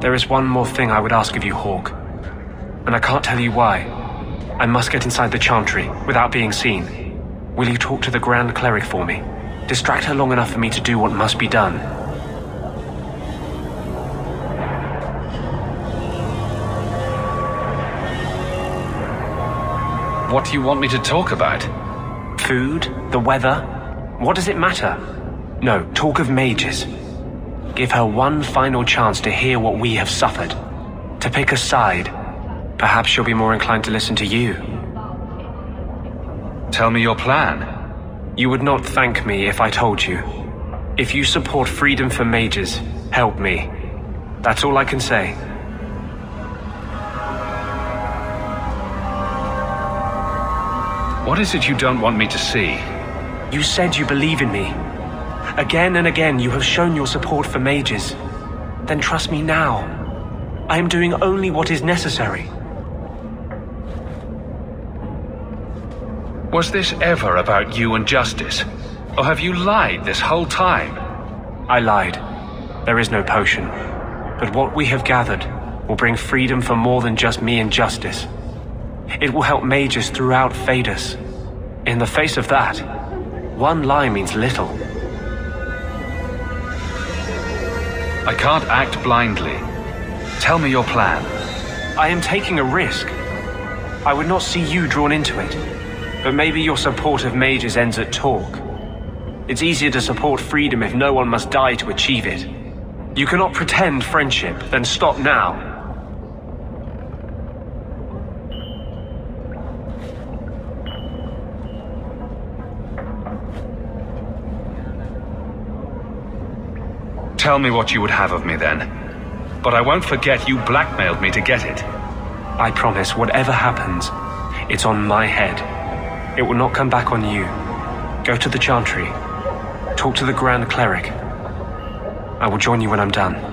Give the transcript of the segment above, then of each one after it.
There is one more thing I would ask of you, Hawk. And I can't tell you why. I must get inside the chantry without being seen. Will you talk to the Grand Cleric for me? Distract her long enough for me to do what must be done. What do you want me to talk about? Food? The weather? What does it matter? No, talk of mages. Give her one final chance to hear what we have suffered. To pick a side. Perhaps she'll be more inclined to listen to you. Tell me your plan. You would not thank me if I told you. If you support freedom for mages, help me. That's all I can say. What is it you don't want me to see? You said you believe in me. Again and again you have shown your support for mages. Then trust me now. I am doing only what is necessary. Was this ever about you and justice? Or have you lied this whole time? I lied. There is no potion. But what we have gathered will bring freedom for more than just me and justice. It will help mages throughout Phaedus. In the face of that, one lie means little. I can't act blindly. Tell me your plan. I am taking a risk. I would not see you drawn into it. But maybe your support of mages ends at talk. It's easier to support freedom if no one must die to achieve it. You cannot pretend friendship, then stop now. Tell me what you would have of me then. But I won't forget you blackmailed me to get it. I promise, whatever happens, it's on my head. It will not come back on you. Go to the chantry. Talk to the Grand Cleric. I will join you when I'm done.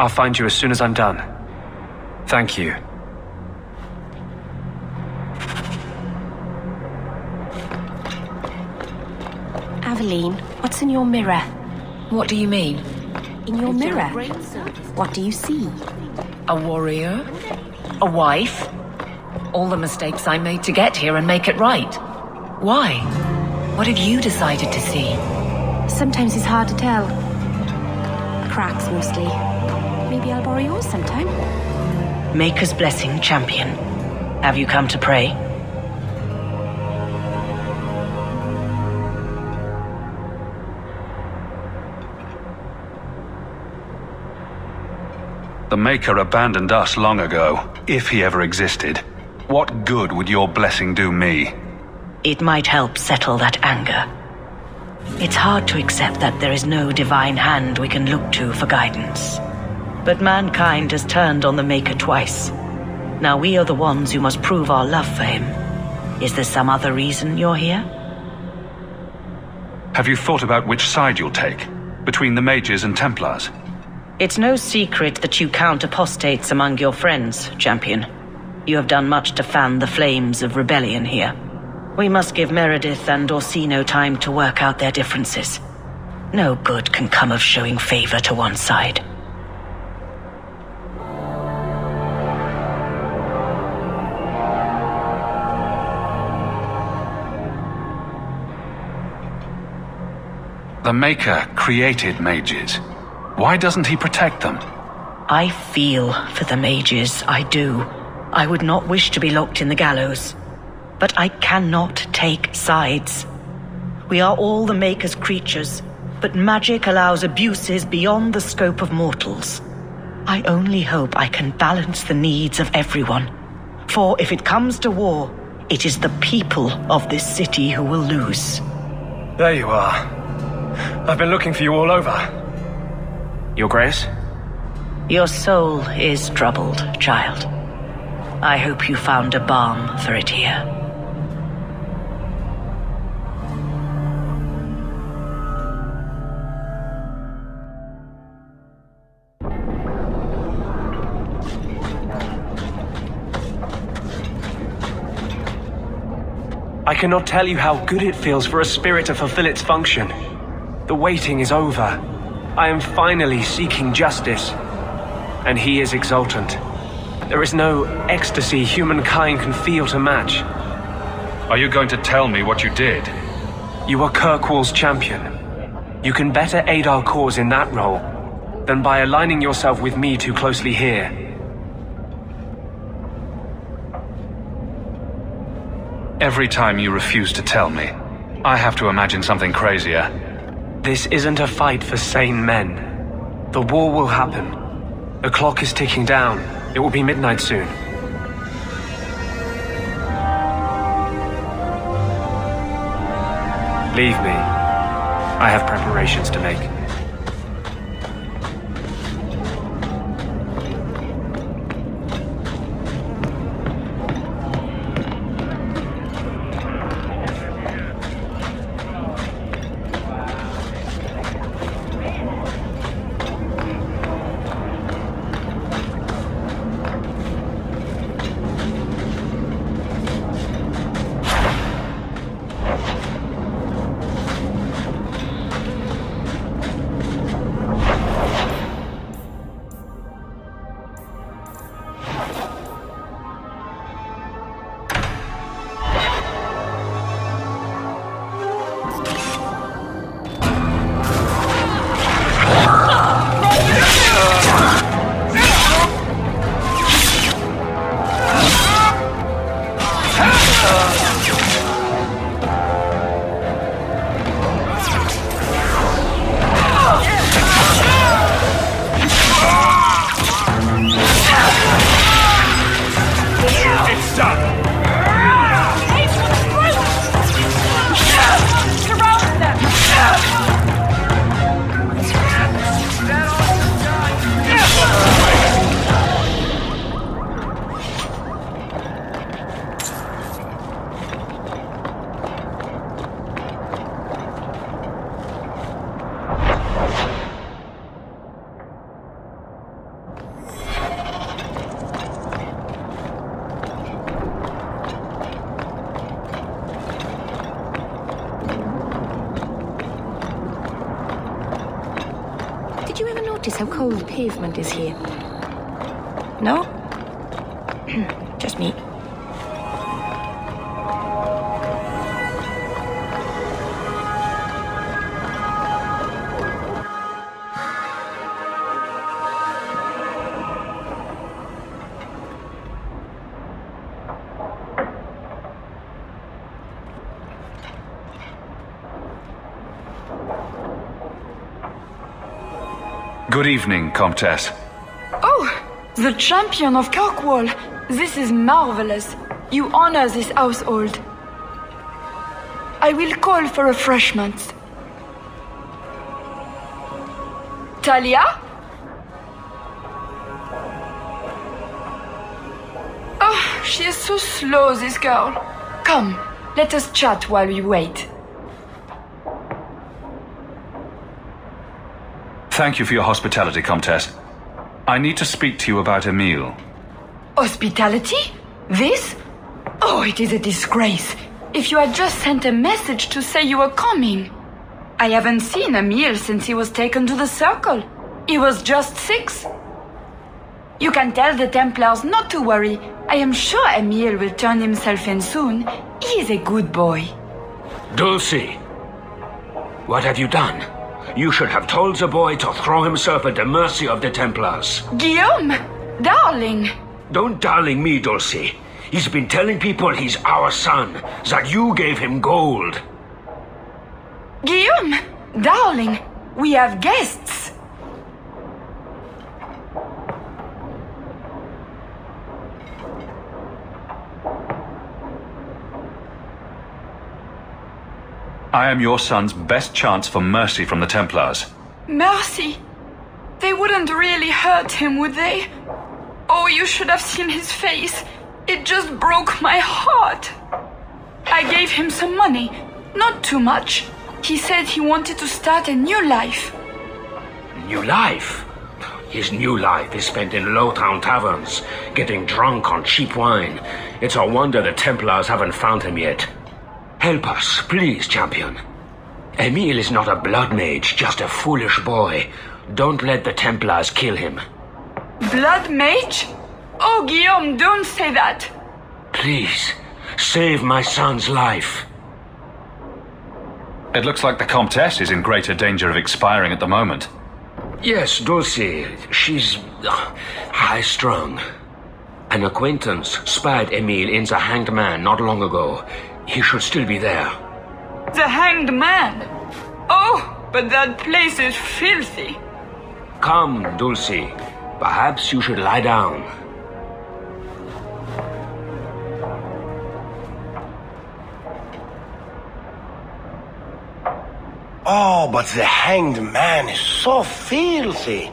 I'll find you as soon as I'm done. Thank you. Aveline, what's in your mirror? What do you mean? In your mirror? What do you see? A warrior? A wife? All the mistakes I made to get here and make it right. Why? What have you decided to see? Sometimes it's hard to tell. Cracks mostly. Maybe I'll borrow yours sometime. Maker's blessing, champion. Have you come to pray? The Maker abandoned us long ago, if he ever existed. What good would your blessing do me? It might help settle that anger. It's hard to accept that there is no divine hand we can look to for guidance. But mankind has turned on the Maker twice. Now we are the ones who must prove our love for him. Is there some other reason you're here? Have you thought about which side you'll take? Between the mages and Templars? It's no secret that you count apostates among your friends, champion. You have done much to fan the flames of rebellion here. We must give Meredith and Orsino time to work out their differences. No good can come of showing favor to one side. The Maker created mages. Why doesn't he protect them? I feel for the mages, I do. I would not wish to be locked in the gallows. But I cannot take sides. We are all the Maker's creatures, but magic allows abuses beyond the scope of mortals. I only hope I can balance the needs of everyone. For if it comes to war, it is the people of this city who will lose. There you are. I've been looking for you all over. Your Grace? Your soul is troubled, child. I hope you found a balm for it here. I cannot tell you how good it feels for a spirit to fulfill its function. The waiting is over. I am finally seeking justice. And he is exultant. There is no ecstasy humankind can feel to match. Are you going to tell me what you did? You are Kirkwall's champion. You can better aid our cause in that role than by aligning yourself with me too closely here. Every time you refuse to tell me, I have to imagine something crazier. This isn't a fight for sane men. The war will happen. The clock is ticking down. It will be midnight soon. Leave me. I have preparations to make. Did you ever notice how cold the pavement is here? No? Just me. Good evening, Comtesse. Oh, the champion of Kirkwall. This is marvelous. You honor this household. I will call for refreshments. Talia? Oh, she is so slow, this girl. Come, let us chat while we wait. Thank you for your hospitality, Comtesse. I need to speak to you about Emile. Hospitality? This? Oh, it is a disgrace. If you had just sent a message to say you were coming. I haven't seen Emile since he was taken to the Circle. He was just 6. You can tell the Templars not to worry. I am sure Emile will turn himself in soon. He is a good boy. Dulcie, what have you done? You should have told the boy to throw himself at the mercy of the Templars. Guillaume, darling. Don't darling me, Dulcie. He's been telling people he's our son, that you gave him gold. Guillaume, darling, We have guests. I am your son's best chance for mercy from the Templars. Mercy? They wouldn't really hurt him, would they? Oh, you should have seen his face. It just broke my heart. I gave him some money. Not too much. He said he wanted to start a new life. New life? His new life is spent in low-town taverns, getting drunk on cheap wine. It's a wonder the Templars haven't found him yet. Help us, please, champion. Emile is not a blood mage, just a foolish boy. Don't let the Templars kill him. Blood mage? Oh, Guillaume, don't say that. Please, save my son's life. It looks like the Comtesse is in greater danger of expiring at the moment. Yes, Dulcie. She's high-strung. An acquaintance spied Emile in the Hanged Man not long ago. He should still be there. The Hanged Man? Oh, but that place is filthy. Come, Dulcie. Perhaps you should lie down. Oh, but the Hanged Man is so filthy.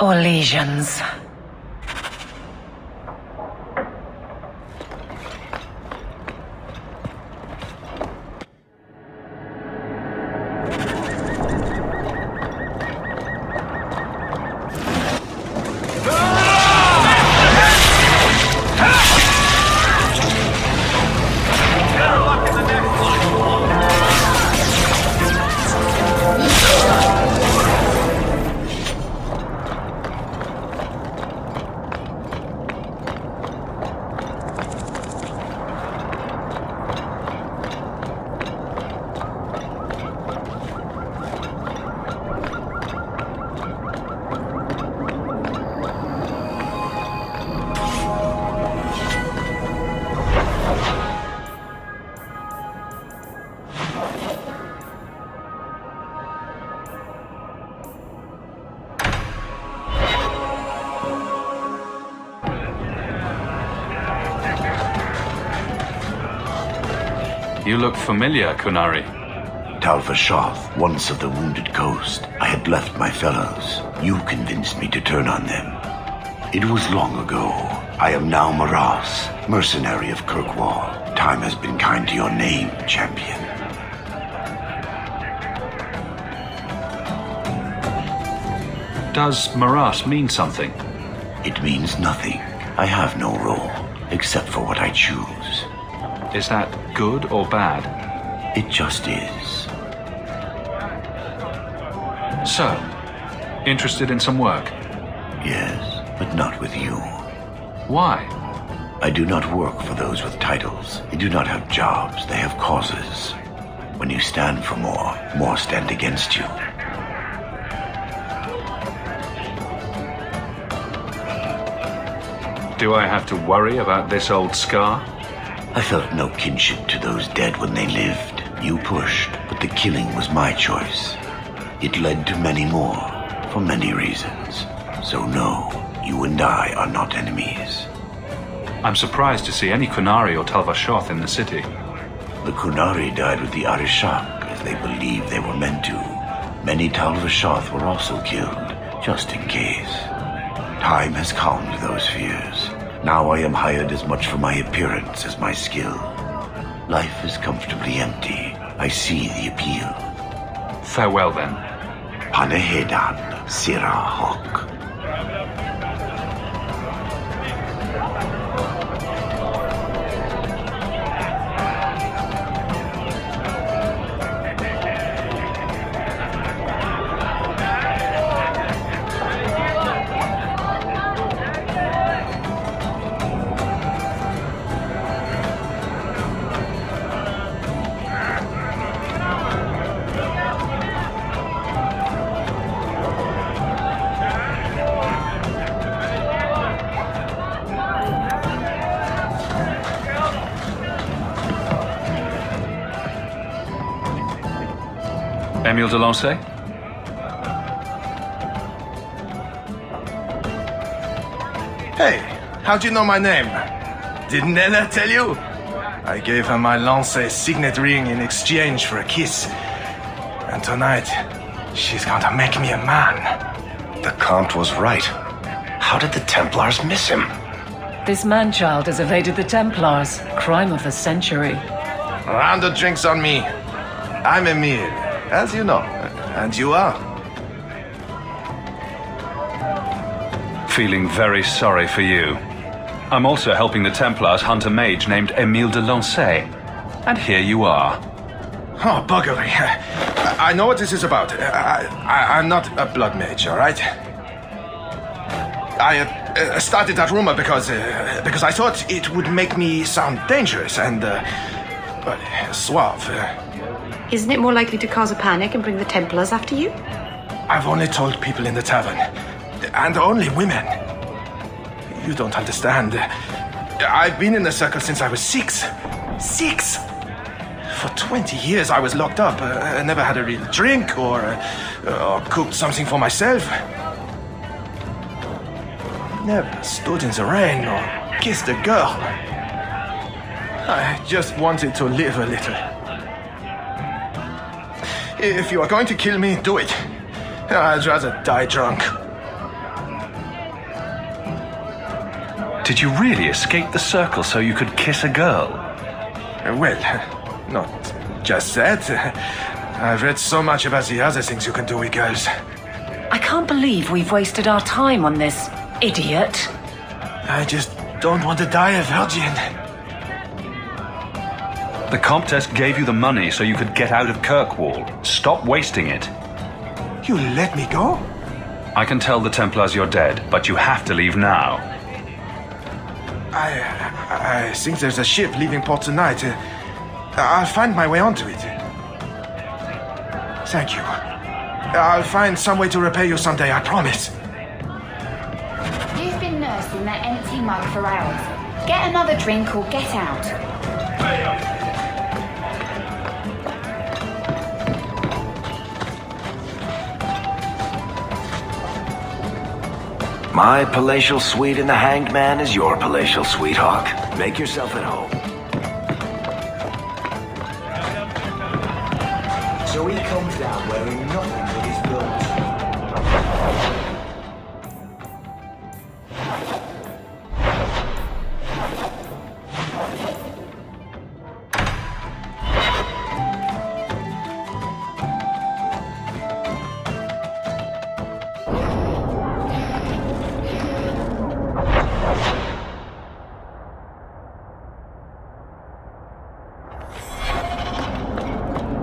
Or lesions. You look familiar, Kunari. Talvashoth, once of the Wounded Coast. I had left my fellows. You convinced me to turn on them. It was long ago. I am now Maras, mercenary of Kirkwall. Time has been kind to your name, champion. Does Maras mean something? It means nothing. I have no role, except for what I choose. Is that good or bad? It just is. So, interested in some work? Yes, but not with you. Why? I do not work for those with titles. They do not have jobs, they have causes. When you stand for more stand against you. Do I have to worry about this old scar? I felt no kinship to those dead when they lived. You pushed, but the killing was my choice. It led to many more, for many reasons. So no, you and I are not enemies. I'm surprised to see any Kunari or Talvashoth in the city. The Kunari died with the Arishak, as they believed they were meant to. Many Talvashoth were also killed, just in case. Time has calmed those fears. Now I am hired as much for my appearance as my skill. Life is comfortably empty. I see the appeal. Farewell, then. Panehedan, Sira Hawk. Emile de Lancey? Hey, how'd you know my name? Didn't Nella tell you? I gave her my Lancey signet ring in exchange for a kiss. And tonight, she's going to make me a man. The Count was right. How did the Templars miss him? This man-child has evaded the Templars. Crime of the century. A round of drinks on me. I'm Emile, as you know. And you are? Feeling very sorry for you. I'm also helping the Templars hunt a mage named Emile de Lancey. And here you are. Oh, buggery. I know what this is about. I'm not a blood mage, all right? I started that rumor because I thought it would make me sound dangerous and, suave. Isn't it more likely to cause a panic and bring the Templars after you? I've only told people in the tavern. And only women. You don't understand. I've been in the circle since I was 6. 6! For 20 years I was locked up. I never had a real drink or cooked something for myself. Never stood in the rain or kissed a girl. I just wanted to live a little. If you are going to kill me, do it. I'd rather die drunk. Did you really escape the circle so you could kiss a girl? Well, not just that. I've read so much about the other things you can do with girls. I can't believe we've wasted our time on this idiot. I just don't want to die a virgin. The Comtesse gave you the money so you could get out of Kirkwall. Stop wasting it. You let me go? I can tell the Templars you're dead, but you have to leave now. I think there's a ship leaving port tonight. I'll find my way onto it. Thank you. I'll find some way to repay you someday, I promise. You've been nursing that empty mug for hours. Get another drink or get out. My palatial suite in the Hanged Man is your palatial suite, Hawk. Make yourself at home. So he comes down wearing nothing but his boots.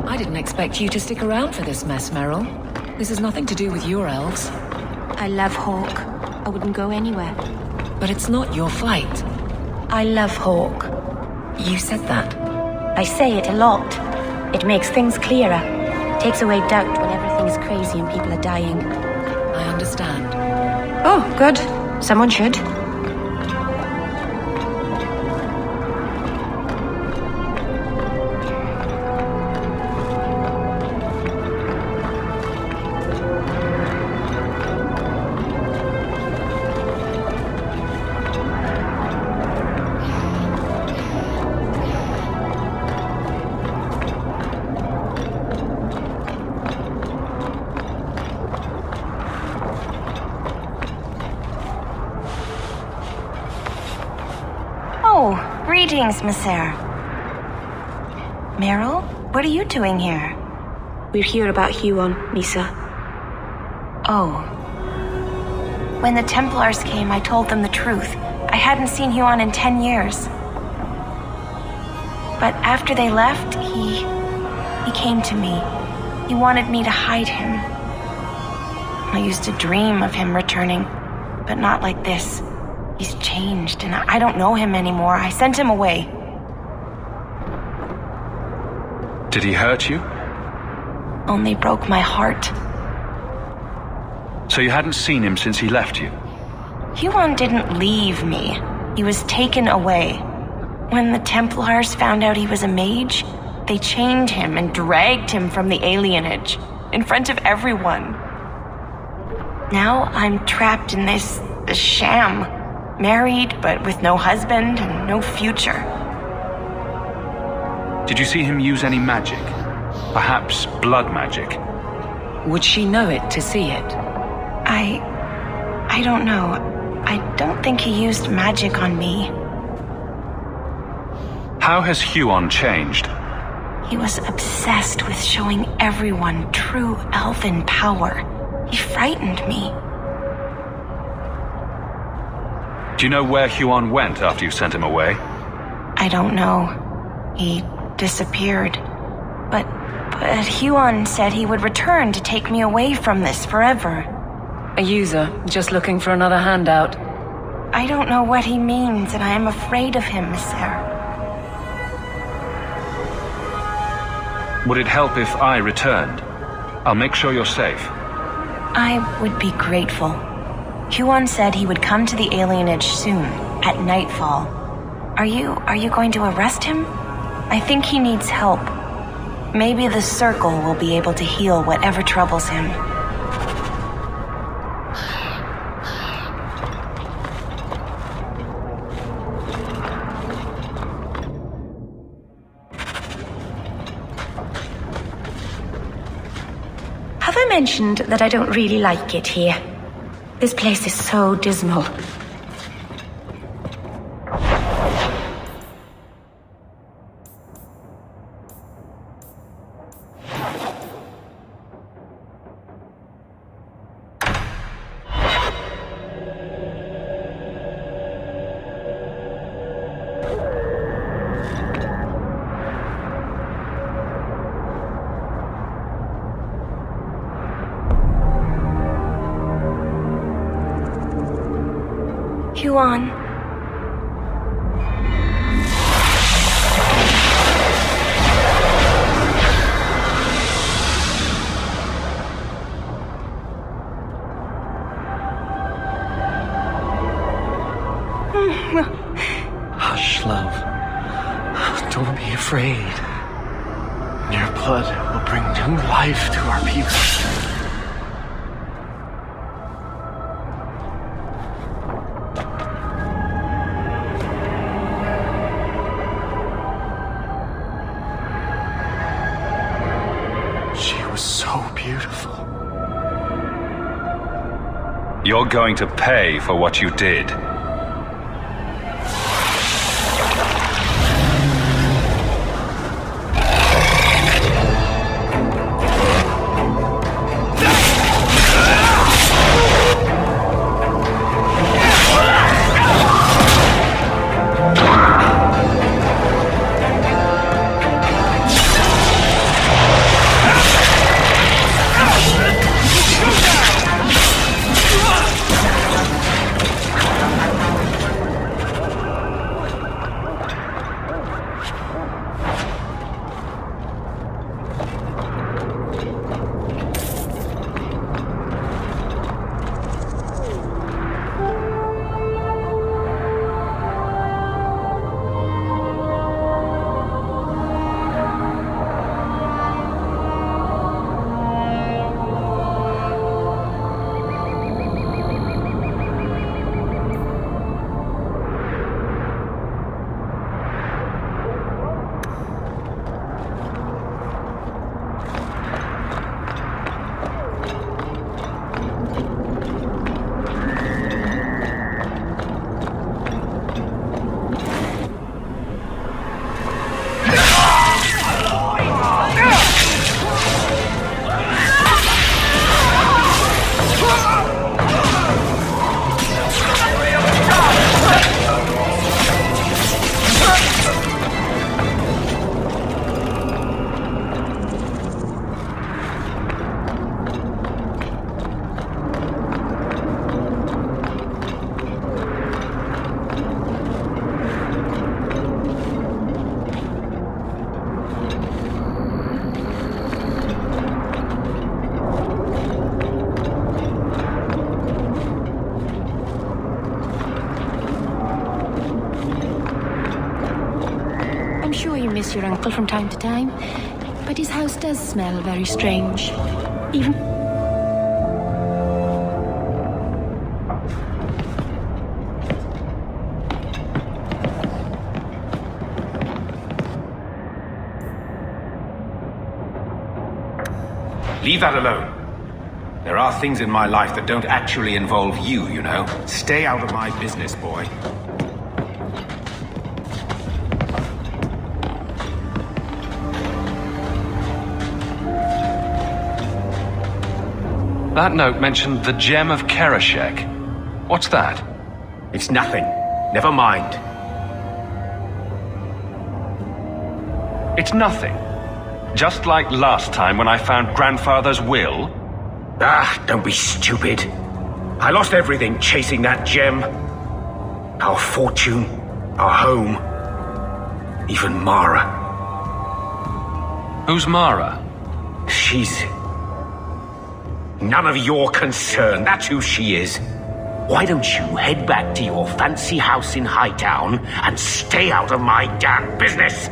I didn't expect you to stick around for this mess, Meryl. This has nothing to do with your elves. I love Hawk. I wouldn't go anywhere. But it's not your fight. I love Hawk. You said that. I say it a lot. It makes things clearer. Takes away doubt when everything's crazy and people are dying. I understand. Oh, good. Someone should. Greetings, Monsieur. Meryl, what are you doing here? We're here about Huon, Misa. Oh. When the Templars came, I told them the truth. I hadn't seen Huon in 10 years. But after they left, he came to me. He wanted me to hide him. I used to dream of him returning, but not like this. He's changed, and I don't know him anymore. I sent him away. Did he hurt you? Only broke my heart. So you hadn't seen him since he left you? Huon didn't leave me. He was taken away. When the Templars found out he was a mage, they chained him and dragged him from the alienage. in front of everyone. Now I'm trapped in this sham. Married, but with no husband and no future. Did you see him use any magic? Perhaps blood magic? Would she know it to see it? I don't know. I don't think he used magic on me. How has Huon changed? He was obsessed with showing everyone true elven power. He frightened me. Do you know where Huon went after you sent him away? I don't know. He disappeared. But Huon said he would return to take me away from this forever. A user, just looking for another handout. I don't know what he means, and I am afraid of him, sir. Would it help if I returned? I'll make sure you're safe. I would be grateful. Huon said he would come to the alienage soon, at nightfall. Are you going to arrest him? I think he needs help. Maybe the Circle will be able to heal whatever troubles him. Have I mentioned that I don't really like it here? This place is so dismal. Huon. Hush, love. Don't be afraid. Your blood will bring new life to our people. You're going to pay for what you did. Your uncle from time to time, but But his house does smell very strange. Even... Leave that alone. There are things in my life that don't actually involve you, you know. Stay out of my business, boy. That note mentioned the Gem of Kerashek. What's that? It's nothing. Never mind. It's nothing. Just like last time when I found Grandfather's will? Ah, don't be stupid. I lost everything chasing that gem. Our fortune, our home, even Mara. Who's Mara? She's... none of your concern. That's who she is. Why don't you head back to your fancy house in Hightown and stay out of my damn business?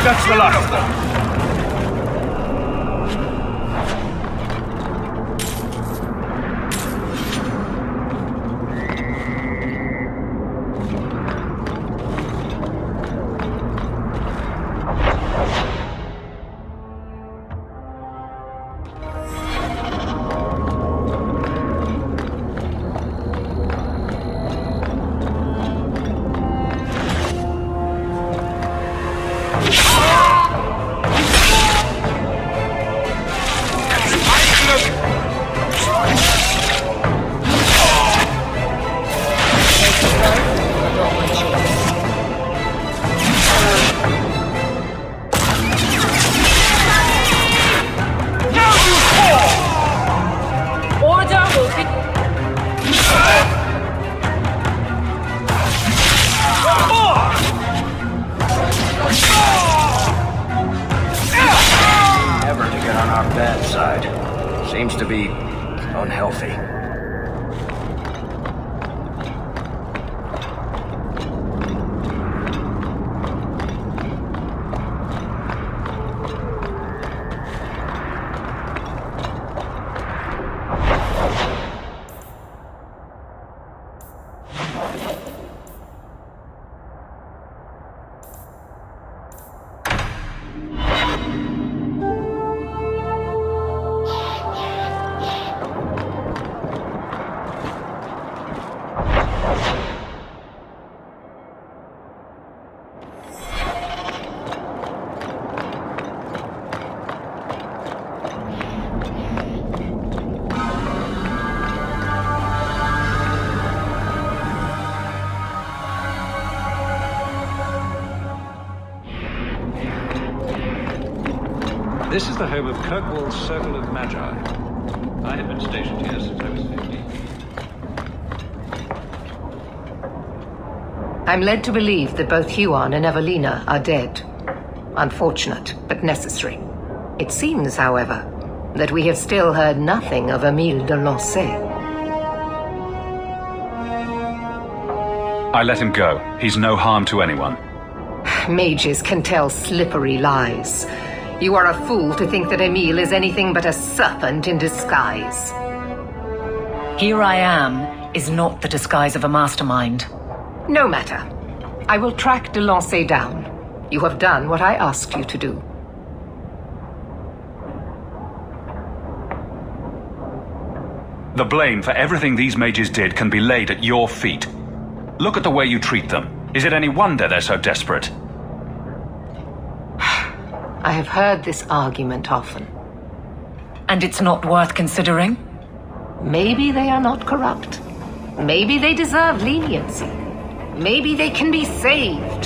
That's the last of them. Seems to be unhealthy. This is the home of Kirkwall's Circle of Magi. I have been stationed here since I was 15. I'm led to believe that both Huon and Evelina are dead. Unfortunate, but necessary. It seems, however, that we have still heard nothing of Emile de Lancey. I let him go. He's no harm to anyone. Mages can tell slippery lies. You are a fool to think that Emile is anything but a serpent in disguise. Here I am is not the disguise of a mastermind. No matter. I will track de Lancey down. You have done what I asked you to do. The blame for everything these mages did can be laid at your feet. Look at the way you treat them. Is it any wonder they're so desperate? I have heard this argument often. And it's not worth considering? Maybe they are not corrupt. Maybe they deserve leniency. Maybe they can be saved.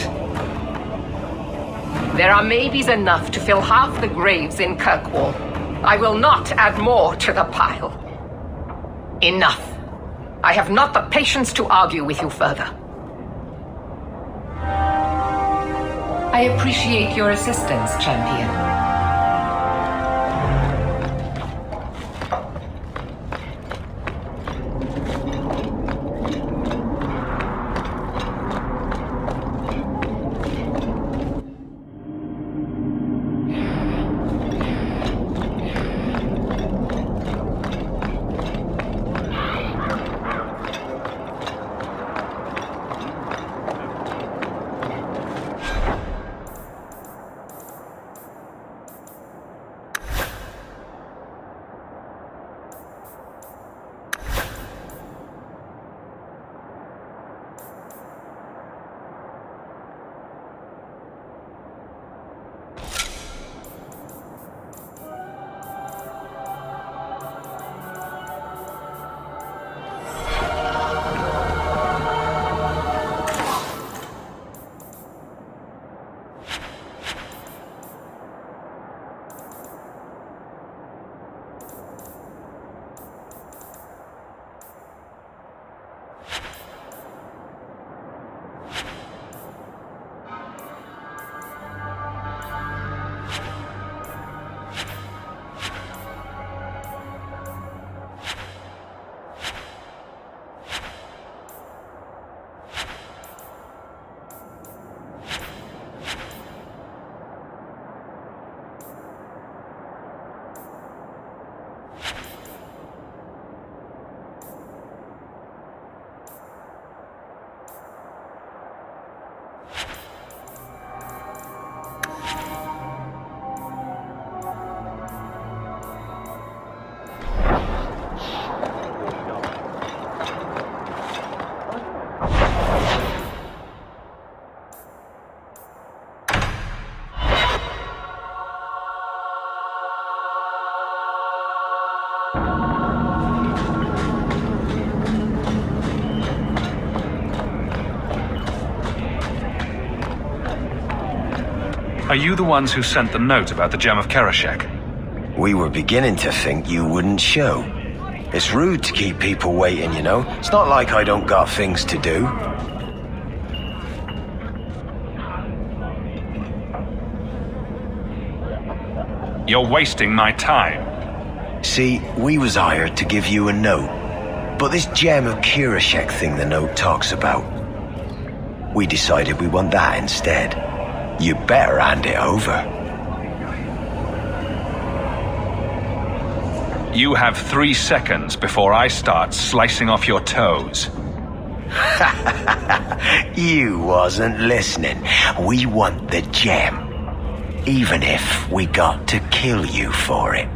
There are maybes enough to fill half the graves in Kirkwall. I will not add more to the pile. Enough. I have not the patience to argue with you further. I appreciate your assistance, champion. Are you the ones who sent the note about the gem of Kerashek? We were beginning to think you wouldn't show. It's rude to keep people waiting, you know? It's not like I don't got things to do. You're wasting my time. See, we was hired to give you a note. But this gem of Kerashek thing the note talks about, we decided we want that instead. You better hand it over. You have 3 seconds before I start slicing off your toes. You wasn't listening. We want the gem. Even if we got to kill you for it.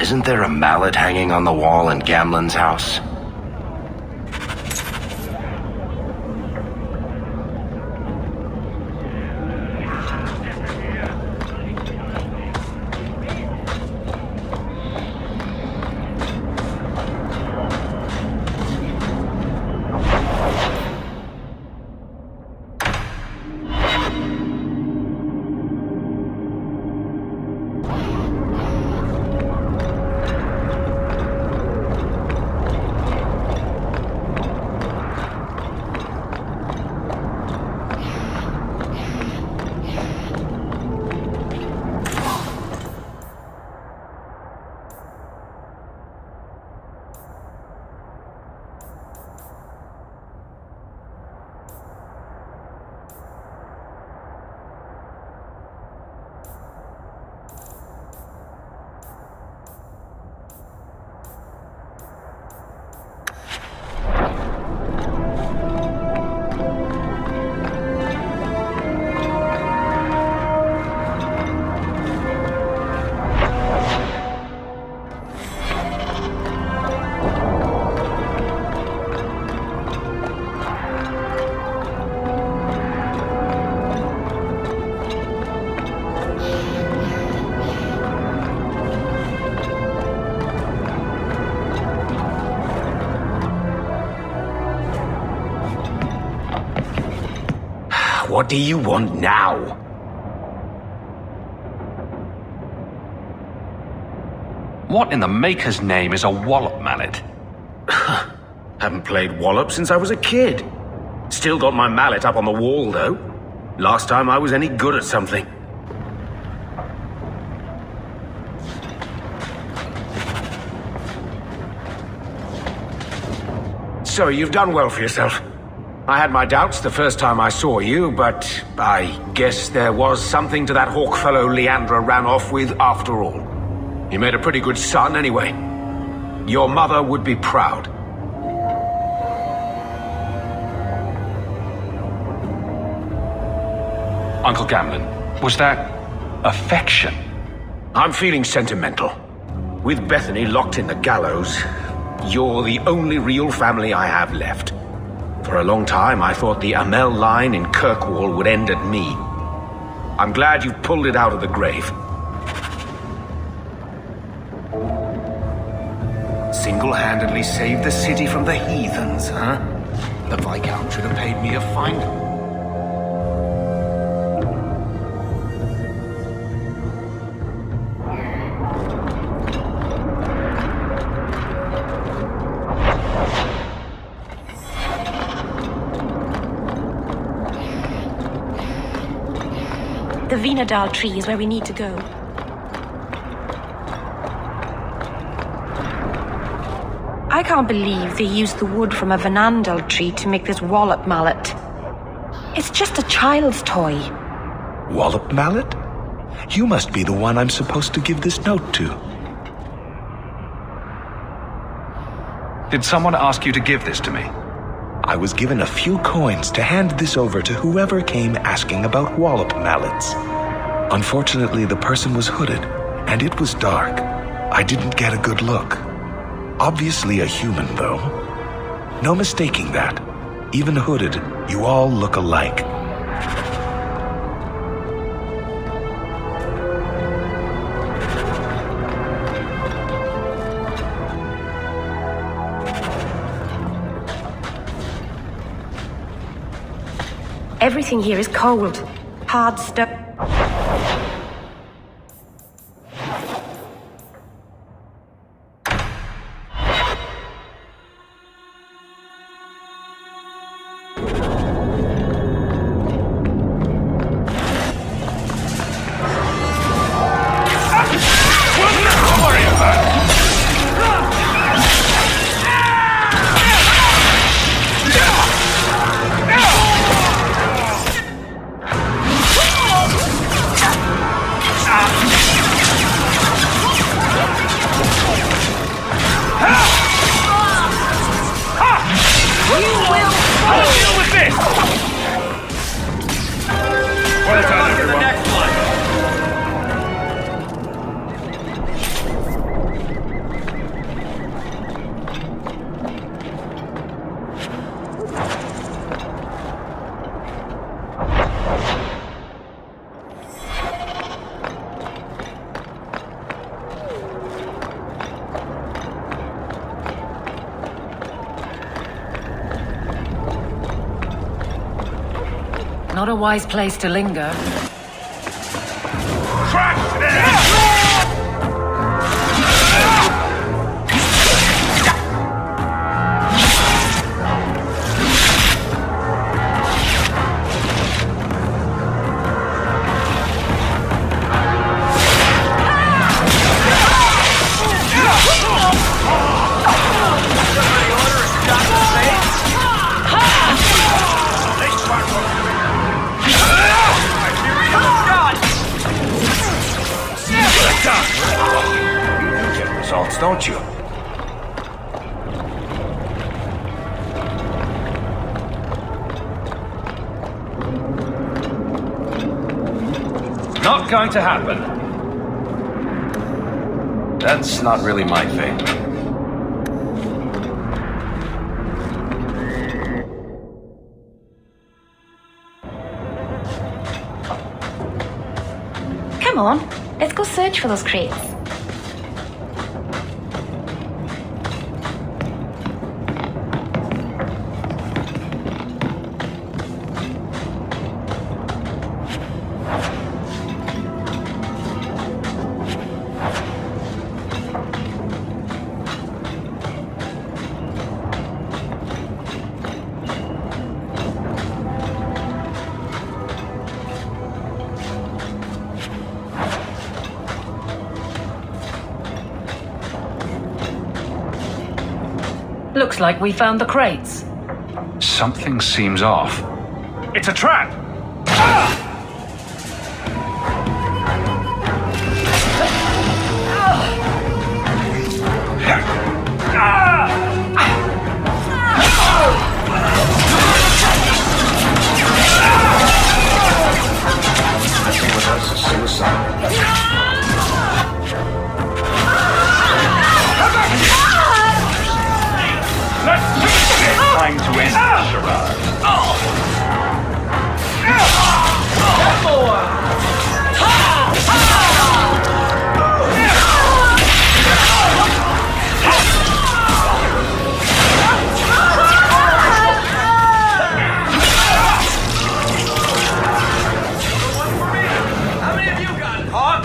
Isn't there a mallet hanging on the wall in Gamlen's house? What do you want now? What in the Maker's name is a wallop mallet? Haven't played wallop since I was a kid. Still got my mallet up on the wall, though. Last time I was any good at something. So you've done well for yourself. I had my doubts the first time I saw you, but I guess there was something to that hawk fellow Leandra ran off with after all. You made a pretty good son anyway. Your mother would be proud. Uncle Gamlin, was that affection? I'm feeling sentimental. With Bethany locked in the gallows, you're the only real family I have left. For a long time, I thought the Amel line in Kirkwall would end at me. I'm glad you've pulled it out of the grave. Single-handedly saved the city from the heathens, huh? The Viscount should have paid me a fine. The Vinadal tree is where we need to go. I can't believe they used the wood from a Vinandal tree to make this wallop mallet. It's just a child's toy. Wallop mallet? You must be the one I'm supposed to give this note to. Did someone ask you to give this to me? I was given a few coins to hand this over to whoever came asking about wallop mallets. Unfortunately, the person was hooded, and it was dark. I didn't get a good look. Obviously a human, though. No mistaking that. Even hooded, you all look alike. Everything here is cold. Hard stuff. Not a wise place to linger. Don't you? Not going to happen. That's not really my thing. Come on, let's go search for those crates. Looks like we found the crates. Something seems off. It's a trap! That's a suicide. Time to end the charade. How many of you got, Hawk?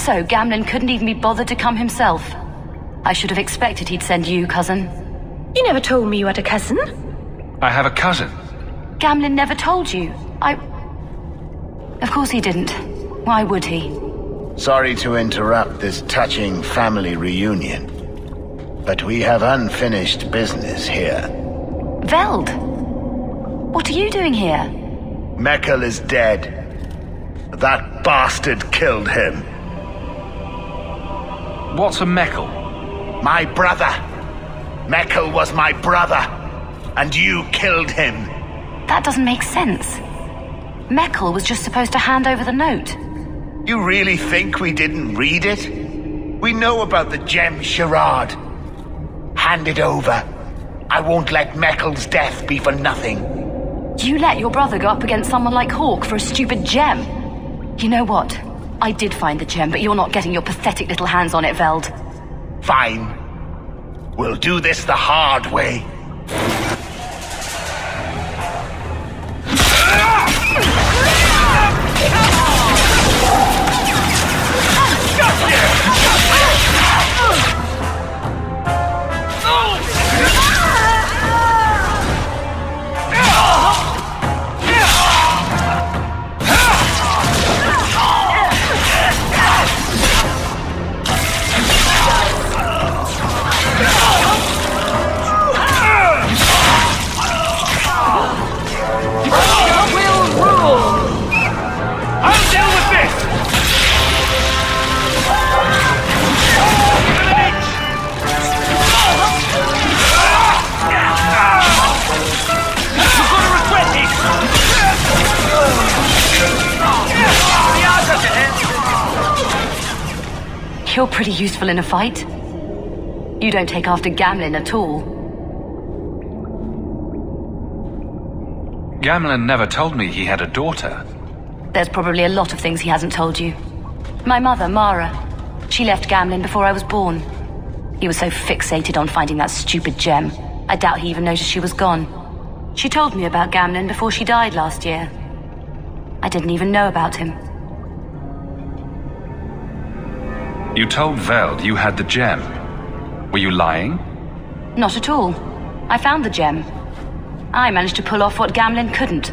So Gamlen couldn't even be bothered to come himself. I should have expected he'd send you, cousin. You never told me you had a cousin. I have a cousin. Gamlen never told you. Of course he didn't. Why would he? Sorry to interrupt this touching family reunion, but we have unfinished business here. Veld! What are you doing here? Meckel is dead. That bastard killed him. What's a Meckel? My brother. Meckel was my brother, and you killed him. That doesn't make sense. Meckel was just supposed to hand over the note. You really think we didn't read it? We know about the gem charade. Hand it over. I won't let Meckel's death be for nothing. You let your brother go up against someone like Hawk for a stupid gem. You know what? I did find the gem, but you're not getting your pathetic little hands on it, Veld. Fine. We'll do this the hard way. You're pretty useful in a fight. You don't take after Gamlen at all. Gamlen never told me he had a daughter. There's probably a lot of things he hasn't told you. My mother, Mara, she left Gamlen before I was born. He was so fixated on finding that stupid gem, I doubt he even noticed she was gone. She told me about Gamlen before she died last year. I didn't even know about him. You told Veld you had the gem. Were you lying? Not at all. I found the gem. I managed to pull off what Gamlen couldn't.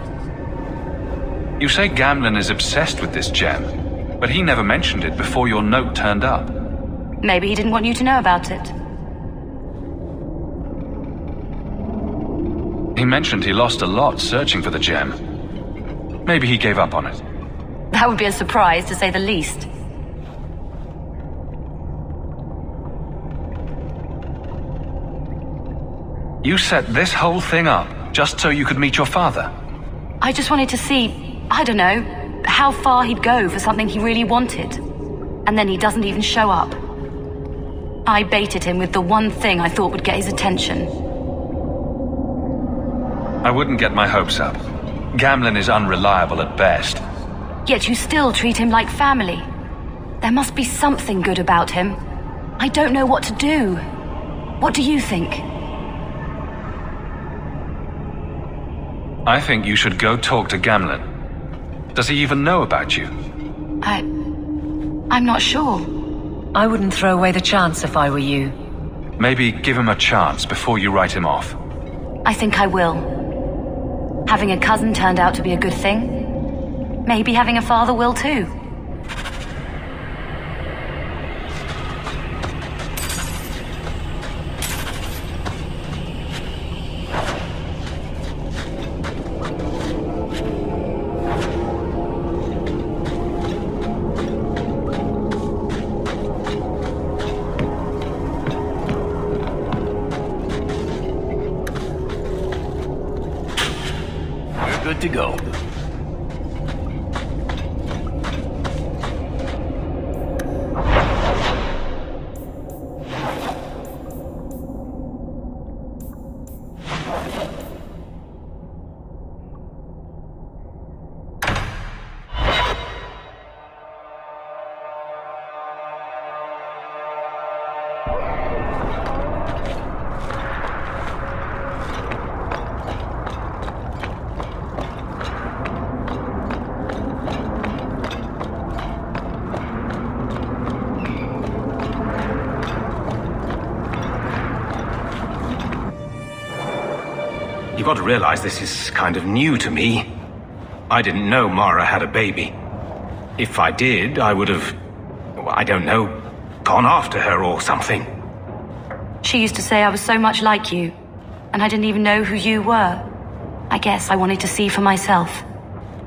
You say Gamlen is obsessed with this gem, but he never mentioned it before your note turned up. Maybe he didn't want you to know about it. He mentioned he lost a lot searching for the gem. Maybe he gave up on it. That would be a surprise, to say the least. You set this whole thing up just so you could meet your father? I just wanted to see, I don't know, how far he'd go for something he really wanted. And then he doesn't even show up. I baited him with the one thing I thought would get his attention. I wouldn't get my hopes up. Gamlen is unreliable at best. Yet you still treat him like family. There must be something good about him. I don't know what to do. What do you think? I think you should go talk to Gamlen. Does he even know about you? I'm not sure. I wouldn't throw away the chance if I were you. Maybe give him a chance before you write him off. I think I will. Having a cousin turned out to be a good thing. Maybe having a father will too. Good to go. you've got to realize this is kind of new to me. I didn't know Mara had a baby. If I did, I would have, I don't know, gone after her or something. She used to say I was so much like you, and I didn't even know who you were. I guess I wanted to see for myself.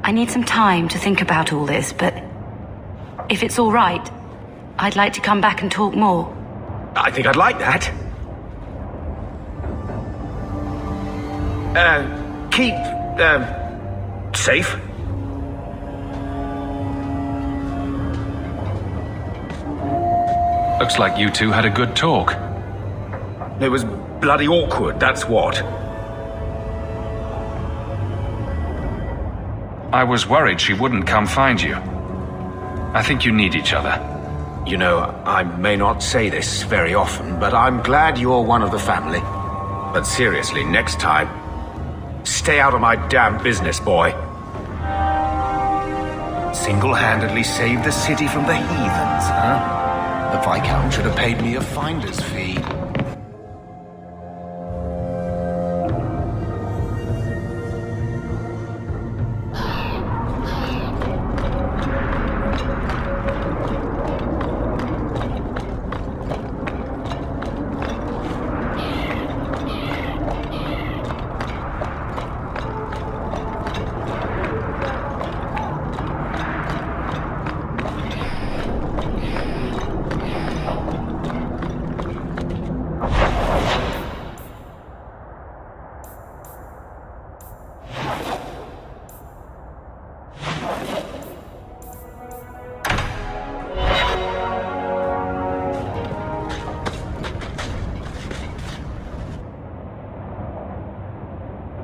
I need some time to think about all this, but if it's all right, I'd like to come back and talk more. I think I'd like that. Keep, safe. Looks like you two had a good talk. It was bloody awkward, that's what. I was worried she wouldn't come find you. I think you need each other. You know, I may not say this very often, but I'm glad you're one of the family. But seriously, next time, stay out of my damn business, boy. Single-handedly saved the city from the heathens, huh? The Viscount should have paid me a finder's fee.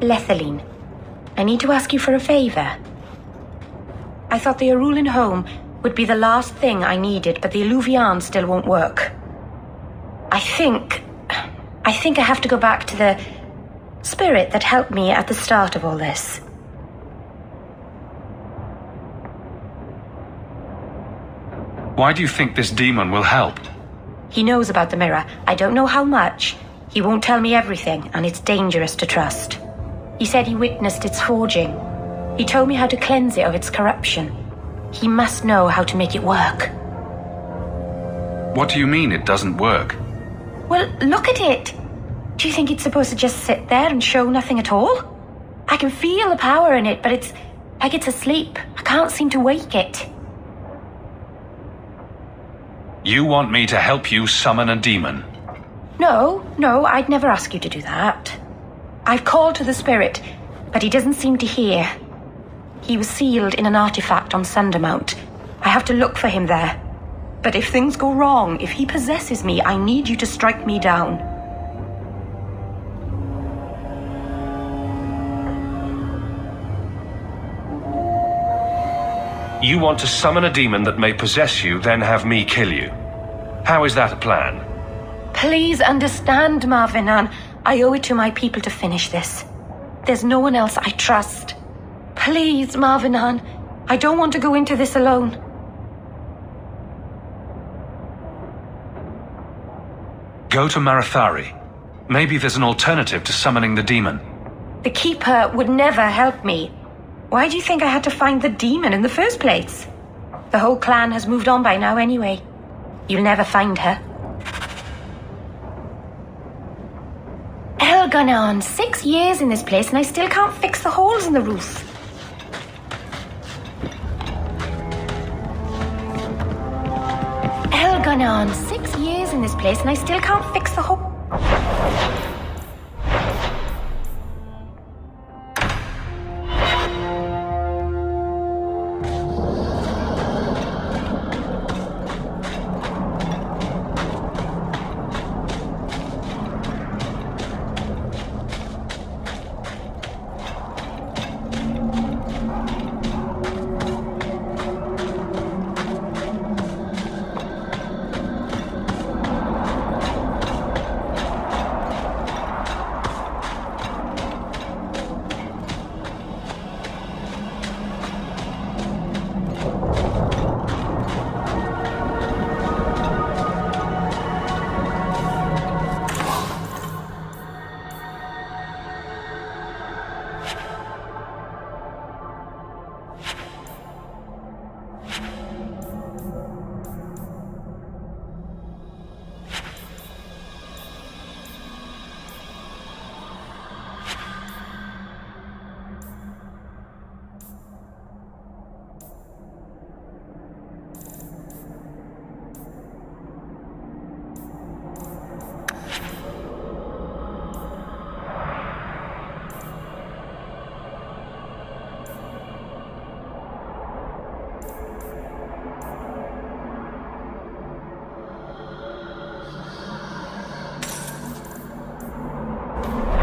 Lethaline, I need to ask you for a favor. I thought the Arulin home would be the last thing I needed, but the Illuvian still won't work. I think I have to go back to the spirit that helped me at the start of all this. Why do you think this demon will help? He knows about the mirror. I don't know how much. He won't tell me everything, and it's dangerous to trust. He said he witnessed its forging. He told me how to cleanse it of its corruption. He must know how to make it work. What do you mean it doesn't work? Well, look at it. Do you think it's supposed to just sit there and show nothing at all? I can feel the power in it, but it's like it's asleep. I can't seem to wake it. You want me to help you summon a demon? No, I'd never ask you to do that. I've called to the spirit, but he doesn't seem to hear. He was sealed in an artifact on Sundermount. I have to look for him there. But if things go wrong, if he possesses me, I need you to strike me down. You want to summon a demon that may possess you, then have me kill you. How is that a plan? Please understand, Marvinan. I owe it to my people to finish this. There's no one else I trust. Please, Marvinan. I don't want to go into this alone. Go to Marathari. Maybe there's an alternative to summoning the demon. The Keeper would never help me. Why do you think I had to find the demon in the first place? The whole clan has moved on by now anyway. You'll never find her. Elganon, 6 years in this place and I still can't fix the holes in the roof. Elganon, 6 years in this place and I still can't fix the hole.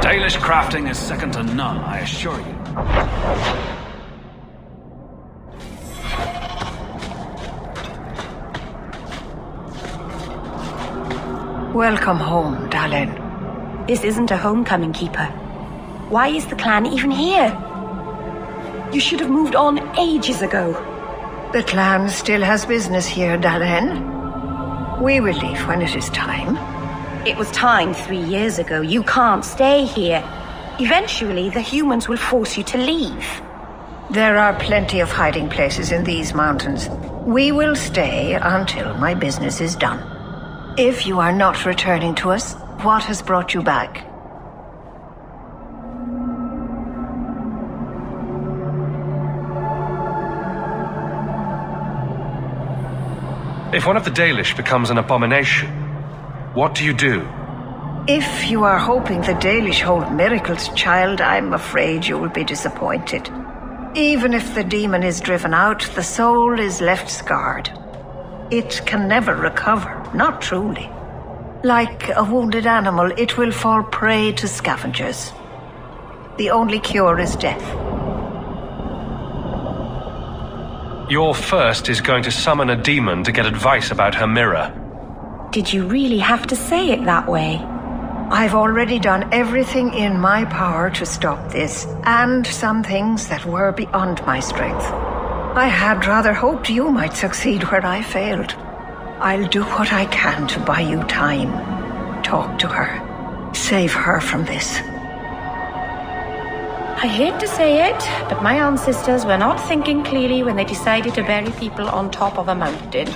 Dalish crafting is second to none, I assure you. Welcome home, Dalen. This isn't a homecoming, Keeper. Why is the clan even here? You should have moved on ages ago. The clan still has business here, Dalen. We will leave when it is time. It was time 3 years ago. You can't stay here. Eventually, the humans will force you to leave. There are plenty of hiding places in these mountains. We will stay until my business is done. If you are not returning to us, what has brought you back? If one of the Dalish becomes an abomination, what do you do? If you are hoping the Dalish hold miracles, child, I'm afraid you will be disappointed. Even if the demon is driven out, the soul is left scarred. It can never recover, not truly. Like a wounded animal, it will fall prey to scavengers. The only cure is death. Your first is going to summon a demon to get advice about her mirror. Did you really have to say it that way? I've already done everything in my power to stop this, and some things that were beyond my strength. I had rather hoped you might succeed where I failed. I'll do what I can to buy you time. Talk to her. Save her from this. I hate to say it, but my ancestors were not thinking clearly when they decided to bury people on top of a mountain.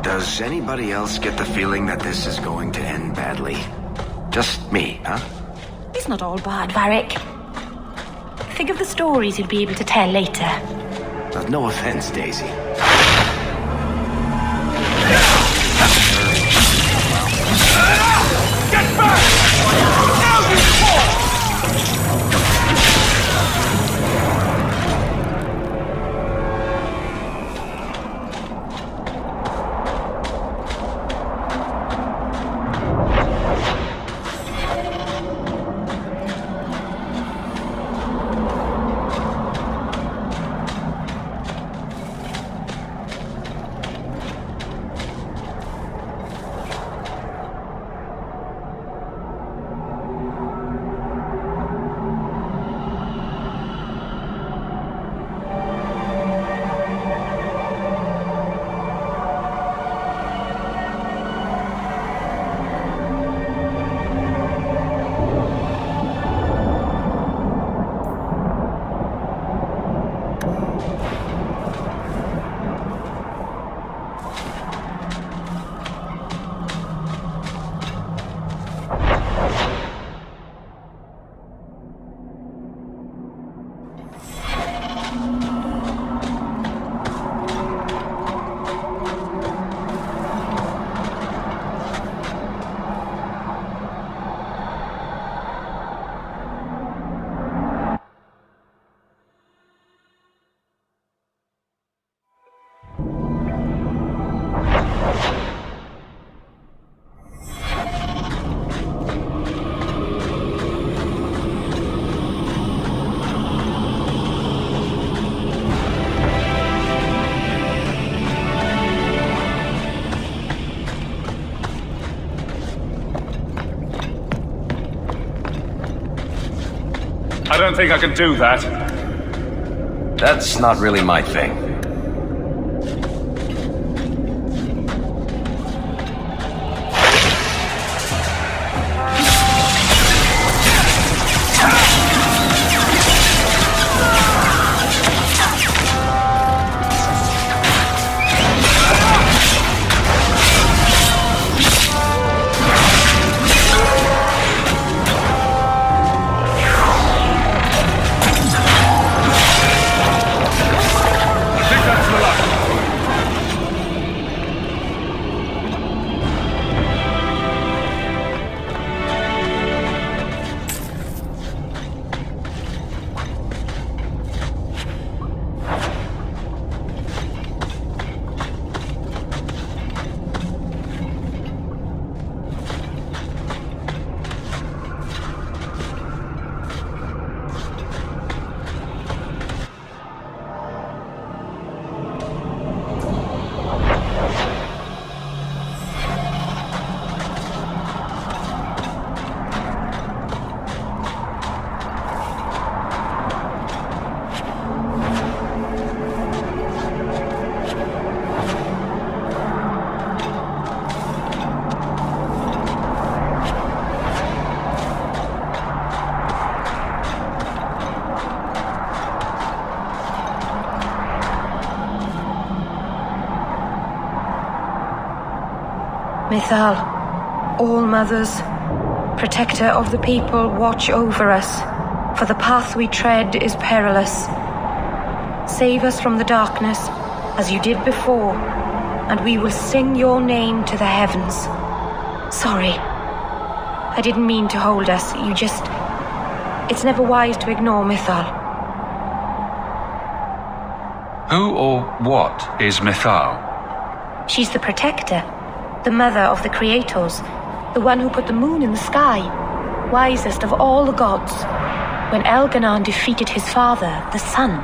Does anybody else get the feeling that this is going to end badly? Just me, huh? It's not all bad, Varric. Think of the stories you'll be able to tell later. No offense, Daisy. Get back! Now you fall! I don't think I can do that. That's not really my thing. Mithal, All-Mothers, protector of the people, watch over us, for the path we tread is perilous. Save us from the darkness, as you did before, and we will sing your name to the heavens. Sorry. I didn't mean to hold us, It's never wise to ignore Mithal. Who or what is Mithal? She's the protector, the mother of the creators, the one who put the moon in the sky, wisest of all the gods. When Elganon defeated his father, the sun,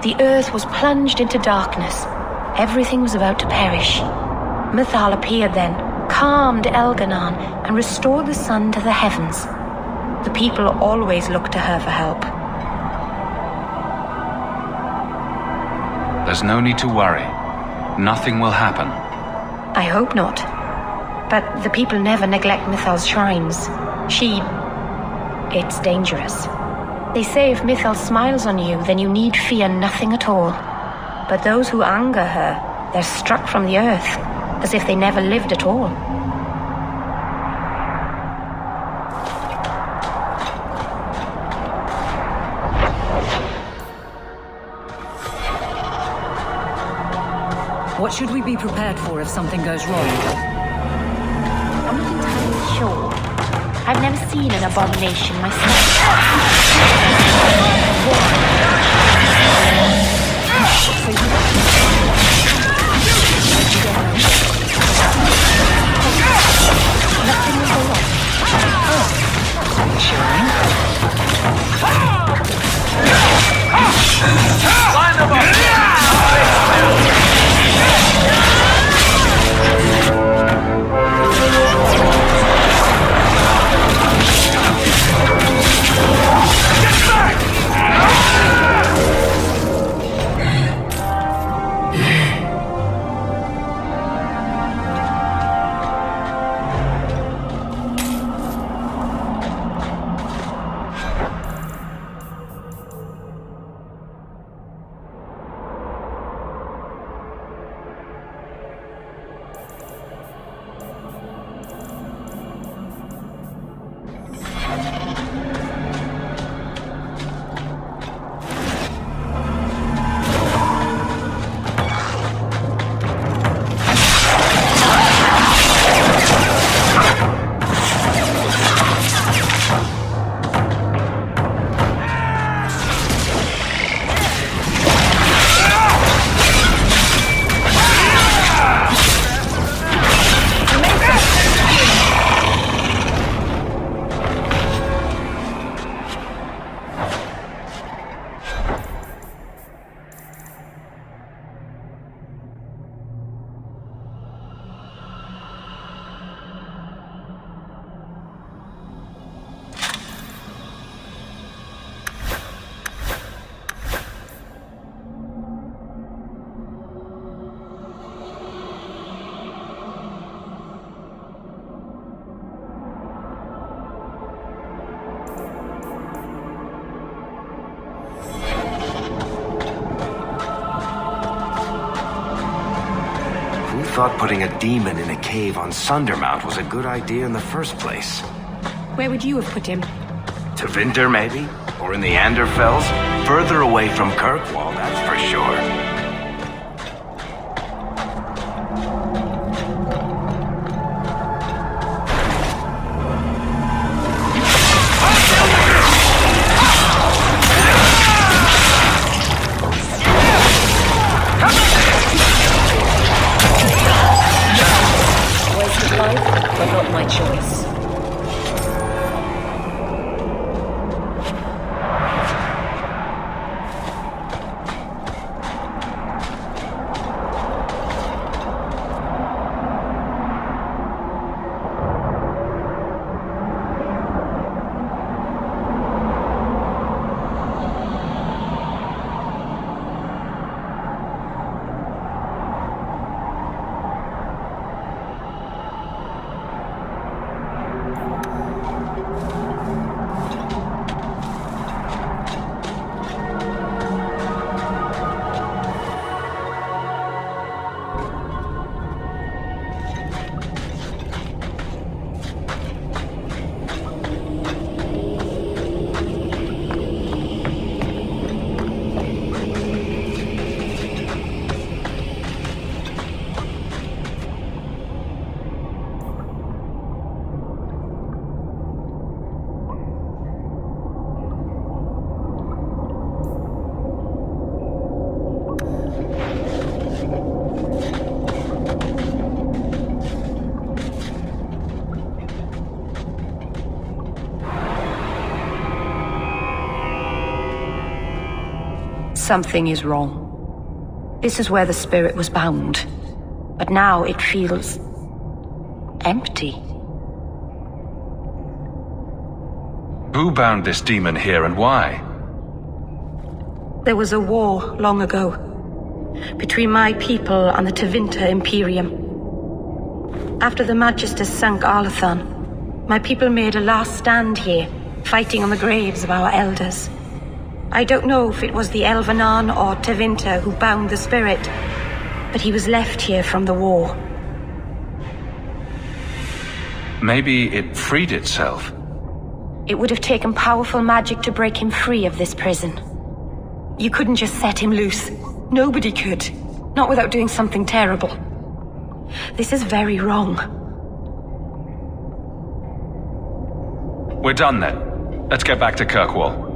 the earth was plunged into darkness. Everything was about to perish. Mithal appeared then, calmed Elganon, and restored the sun to the heavens. The people always looked to her for help. There's no need to worry. Nothing will happen. I hope not. But the people never neglect Mithal's shrines. It's dangerous. They say if Mithal smiles on you, then you need fear nothing at all. But those who anger her, they're struck from the earth, as if they never lived at all. What should we be prepared for if something goes wrong? I'm not entirely sure. I've never seen an abomination myself. Nothing will go wrong. Find them up! thought putting a demon in a cave on Sundermount was a good idea in the first place. Where would you have put him? To Winter, maybe? Or in the Anderfells? Further away from Kirkwall, that's for sure. Wasted life, but not my choice. Something is wrong. This is where the spirit was bound. But now it feels empty. Who bound this demon here and why? There was a war long ago between my people and the Tevinter Imperium. After the Magisters sank Arlathan, my people made a last stand here, fighting on the graves of our elders. I don't know if it was the Elvenan or Tevinter who bound the spirit, but he was left here from the war. Maybe it freed itself. It would have taken powerful magic to break him free of this prison. You couldn't just set him loose. Nobody could. Not without doing something terrible. This is very wrong. We're done then. Let's get back to Kirkwall.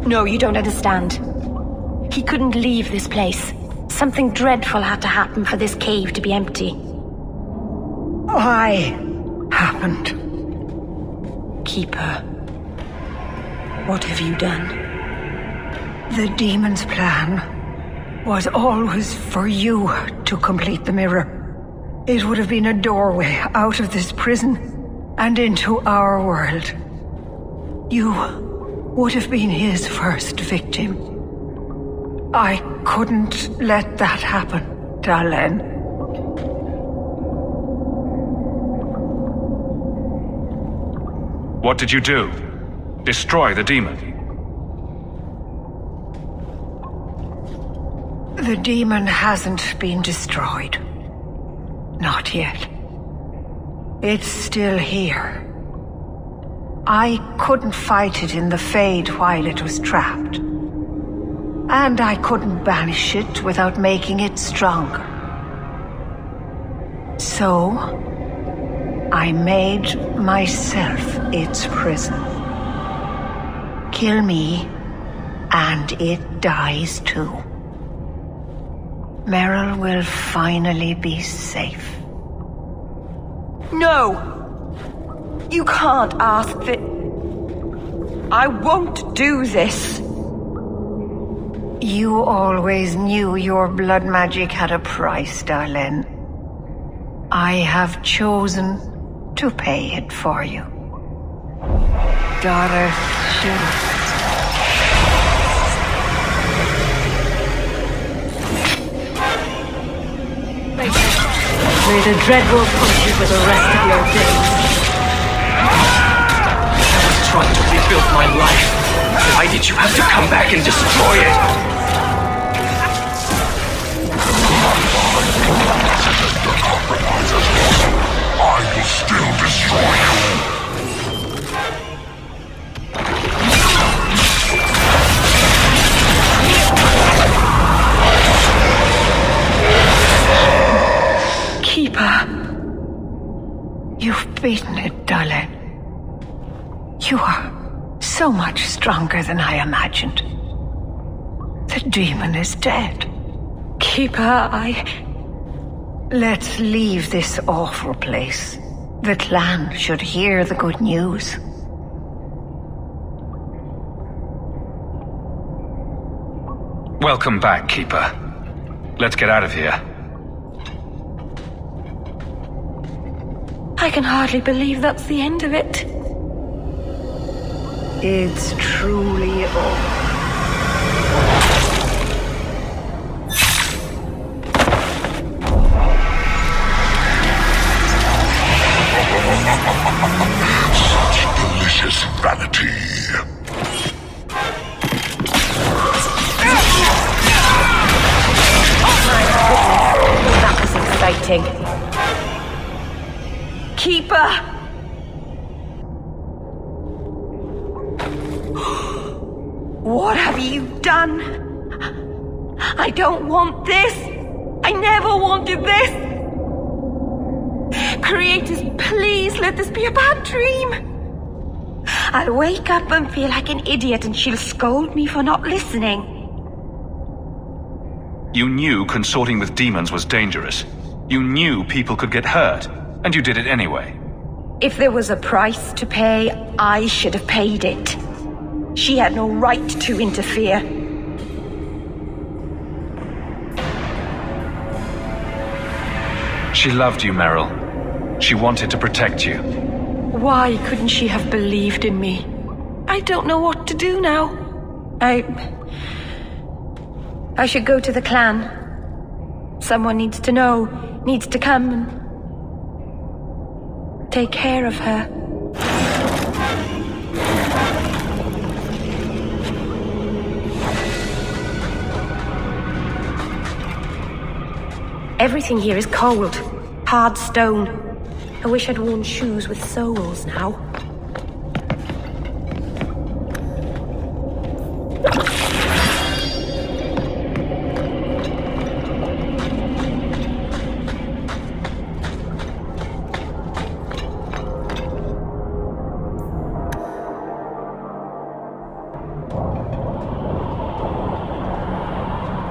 No, you don't understand. He couldn't leave this place. Something dreadful had to happen for this cave to be empty. Why happened? Keeper, what have you done? The demon's plan was always for you to complete the mirror. It would have been a doorway out of this prison and into our world. You would have been his first victim. I couldn't let that happen, Dalen. What did you do? Destroy the demon? The demon hasn't been destroyed. Not yet. It's still here. I couldn't fight it in the Fade while it was trapped. And I couldn't banish it without making it stronger. So, I made myself its prison. Kill me, and it dies too. Meryl will finally be safe. No! You can't ask that. I won't do this. You always knew your blood magic had a price, Darlene. I have chosen to pay it for you. Daughter Shil. May the Dreadwolf hunt you for the rest of your days. I was trying to rebuild my life. Why did you have to come back and destroy it? beaten it, darling. You are so much stronger than I imagined. The demon is dead. Keeper, Let's leave this awful place. The clan should hear the good news. Welcome back, Keeper. Let's get out of here. I can hardly believe that's the end of it. It's truly over. Such delicious vanity. That was exciting. Keeper! What have you done? I don't want this. I never wanted this. Creators, please let this be a bad dream. I'll wake up and feel like an idiot and she'll scold me for not listening. You knew consorting with demons was dangerous. You knew people could get hurt, and you did it anyway. If there was a price to pay, I should have paid it. She had no right to interfere. She loved you, Meryl. She wanted to protect you. Why couldn't she have believed in me? I don't know what to do now. I should go to the clan. Someone needs to know, needs to come and take care of her. Everything here is cold, hard stone. I wish I'd worn shoes with soles now.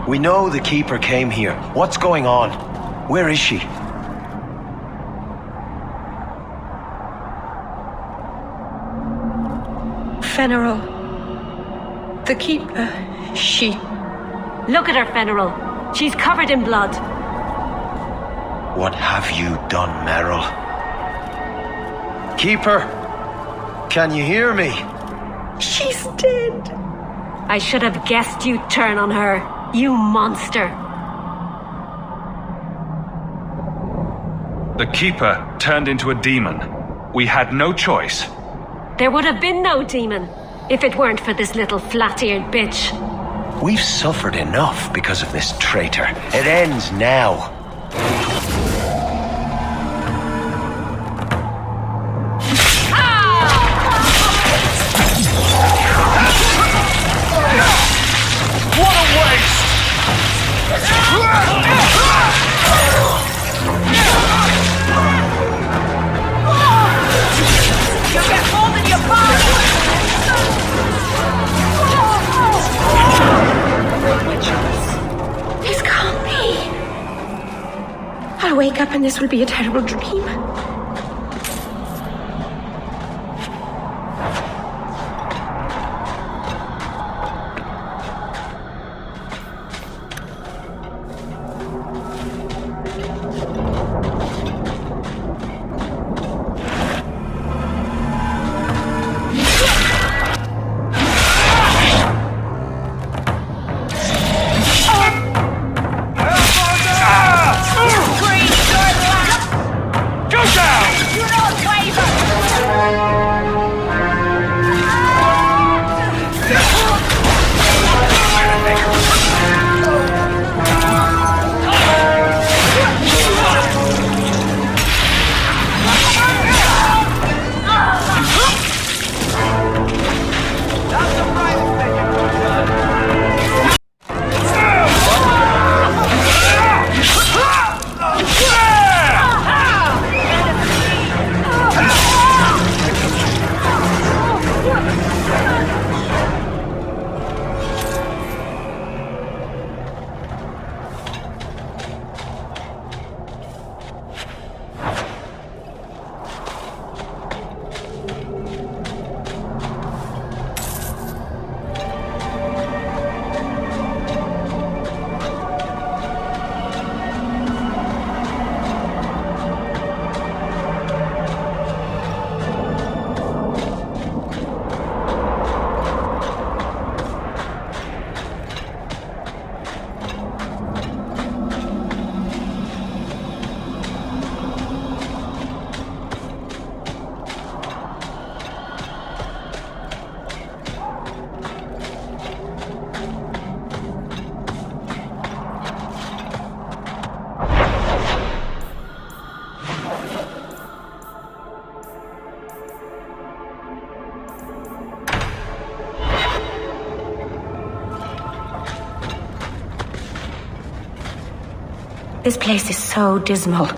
We know the Keeper came here. What's going on? Where is she? Fenneral. The Keeper. She... Look at her, Fenneral. She's covered in blood. What have you done, Meryl? Keeper! Can you hear me? She's dead. I should have guessed you'd turn on her, you monster. The Keeper turned into a demon. We had no choice. There would have been no demon if it weren't for this little flat-eared bitch. We've suffered enough because of this traitor. It ends now. What a waste! You get more than your father! This can't be. I'll wake up and this will be a terrible dream. Go This place is so dismal.